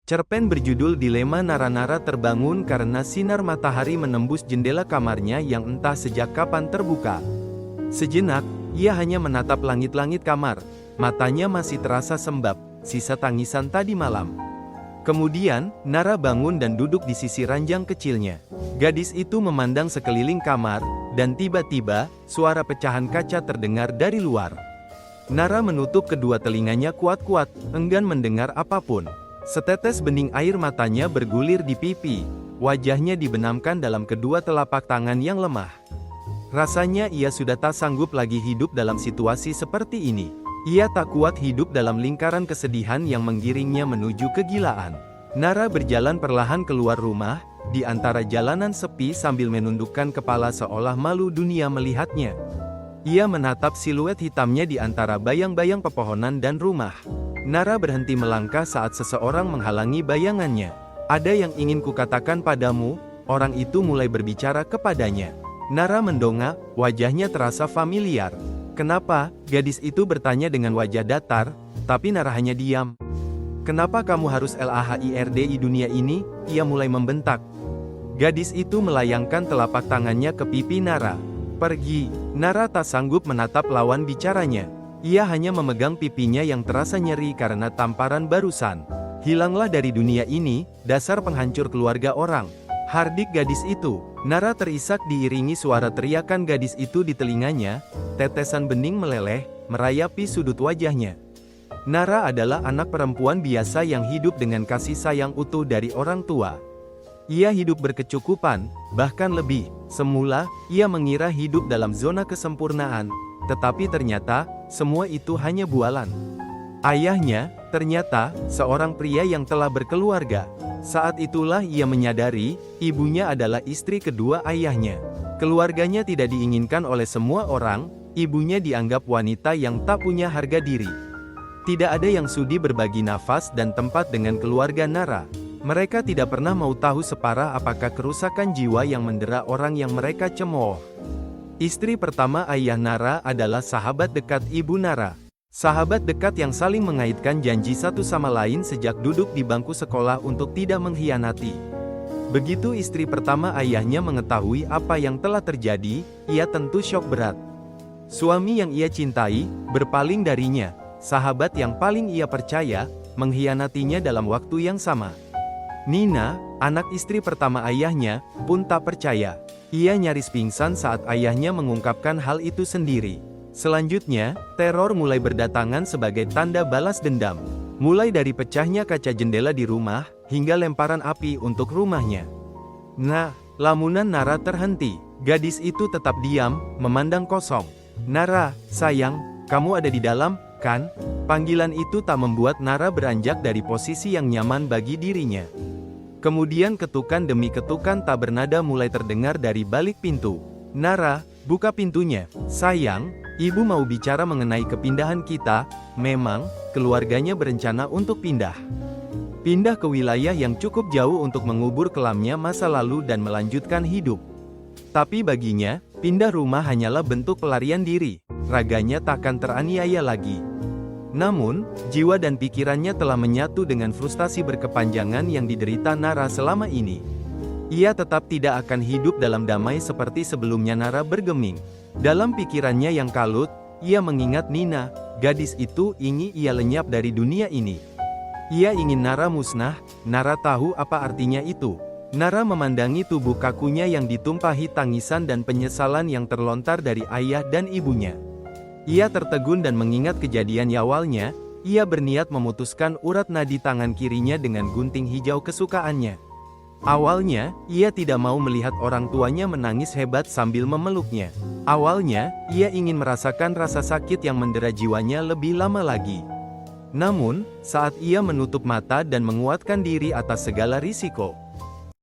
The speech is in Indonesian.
Cerpen berjudul Dilema Nara terbangun karena sinar matahari menembus jendela kamarnya yang entah sejak kapan terbuka. Sejenak, ia hanya menatap langit-langit kamar. Matanya masih terasa sembab, sisa tangisan tadi malam. Kemudian, Nara bangun dan duduk di sisi ranjang kecilnya. Gadis itu memandang sekeliling kamar, dan tiba-tiba, suara pecahan kaca terdengar dari luar. Nara menutup kedua telinganya kuat-kuat, enggan mendengar apapun. Setetes bening air matanya bergulir di pipi. Wajahnya dibenamkan dalam kedua telapak tangan yang lemah. Rasanya ia sudah tak sanggup lagi hidup dalam situasi seperti ini. Ia tak kuat hidup dalam lingkaran kesedihan yang menggiringnya menuju kegilaan. Nara berjalan perlahan keluar rumah, di antara jalanan sepi sambil menundukkan kepala seolah malu dunia melihatnya. Ia menatap siluet hitamnya di antara bayang-bayang pepohonan dan rumah. Nara berhenti melangkah saat seseorang menghalangi bayangannya. "Ada yang ingin kukatakan padamu," orang itu mulai berbicara kepadanya. Nara mendongak, wajahnya terasa familiar. "Kenapa?" gadis itu bertanya dengan wajah datar, tapi Nara hanya diam. "Kenapa kamu harus LAHIRDI dunia ini?" ia mulai membentak. Gadis itu melayangkan telapak tangannya ke pipi Nara. "Pergi." Nara tak sanggup menatap lawan bicaranya. Ia hanya memegang pipinya yang terasa nyeri karena tamparan barusan. "Hilanglah dari dunia ini, dasar penghancur keluarga orang," hardik gadis itu. Nara terisak diiringi suara teriakan gadis itu di telinganya. Tetesan bening meleleh, merayapi sudut wajahnya. Nara adalah anak perempuan biasa yang hidup dengan kasih sayang utuh dari orang tua. Ia hidup berkecukupan, bahkan lebih. Semula, ia mengira hidup dalam zona kesempurnaan, tetapi ternyata, semua itu hanya bualan. Ayahnya, ternyata, seorang pria yang telah berkeluarga. Saat itulah ia menyadari, ibunya adalah istri kedua ayahnya. Keluarganya tidak diinginkan oleh semua orang, ibunya dianggap wanita yang tak punya harga diri. Tidak ada yang sudi berbagi nafas dan tempat dengan keluarga Nara. Mereka tidak pernah mau tahu separah apakah kerusakan jiwa yang mendera orang yang mereka cemooh. Istri pertama ayah Nara adalah sahabat dekat ibu Nara. Sahabat dekat yang saling mengaitkan janji satu sama lain sejak duduk di bangku sekolah untuk tidak mengkhianati. Begitu istri pertama ayahnya mengetahui apa yang telah terjadi, ia tentu syok berat. Suami yang ia cintai, berpaling darinya. Sahabat yang paling ia percaya, mengkhianatinya dalam waktu yang sama. Nina, anak istri pertama ayahnya, pun tak percaya. Ia nyaris pingsan saat ayahnya mengungkapkan hal itu sendiri. Selanjutnya, teror mulai berdatangan sebagai tanda balas dendam. Mulai dari pecahnya kaca jendela di rumah, hingga lemparan api untuk rumahnya. Nah, lamunan Nara terhenti. Gadis itu tetap diam, memandang kosong. "Nara, sayang, kamu ada di dalam, kan?" Panggilan itu tak membuat Nara beranjak dari posisi yang nyaman bagi dirinya. Kemudian ketukan demi ketukan tak bernada mulai terdengar dari balik pintu. "Nara, buka pintunya. Sayang, ibu mau bicara mengenai kepindahan kita." Memang, keluarganya berencana untuk pindah. Pindah ke wilayah yang cukup jauh untuk mengubur kelamnya masa lalu dan melanjutkan hidup. Tapi baginya, pindah rumah hanyalah bentuk pelarian diri. Raganya takkan teraniaya lagi. Namun, jiwa dan pikirannya telah menyatu dengan frustasi berkepanjangan yang diderita Nara selama ini. Ia tetap tidak akan hidup dalam damai seperti sebelumnya. Nara bergeming. Dalam pikirannya yang kalut, ia mengingat Nina, gadis itu ingin ia lenyap dari dunia ini. Ia ingin Nara musnah. Nara tahu apa artinya itu. Nara memandangi tubuh kakunya yang ditumpahi tangisan dan penyesalan yang terlontar dari ayah dan ibunya. Ia tertegun dan mengingat kejadian awalnya. Ia berniat memutuskan urat nadi tangan kirinya dengan gunting hijau kesukaannya. Awalnya, ia tidak mau melihat orang tuanya menangis hebat sambil memeluknya. Awalnya, ia ingin merasakan rasa sakit yang mendera jiwanya lebih lama lagi. Namun, saat ia menutup mata dan menguatkan diri atas segala risiko,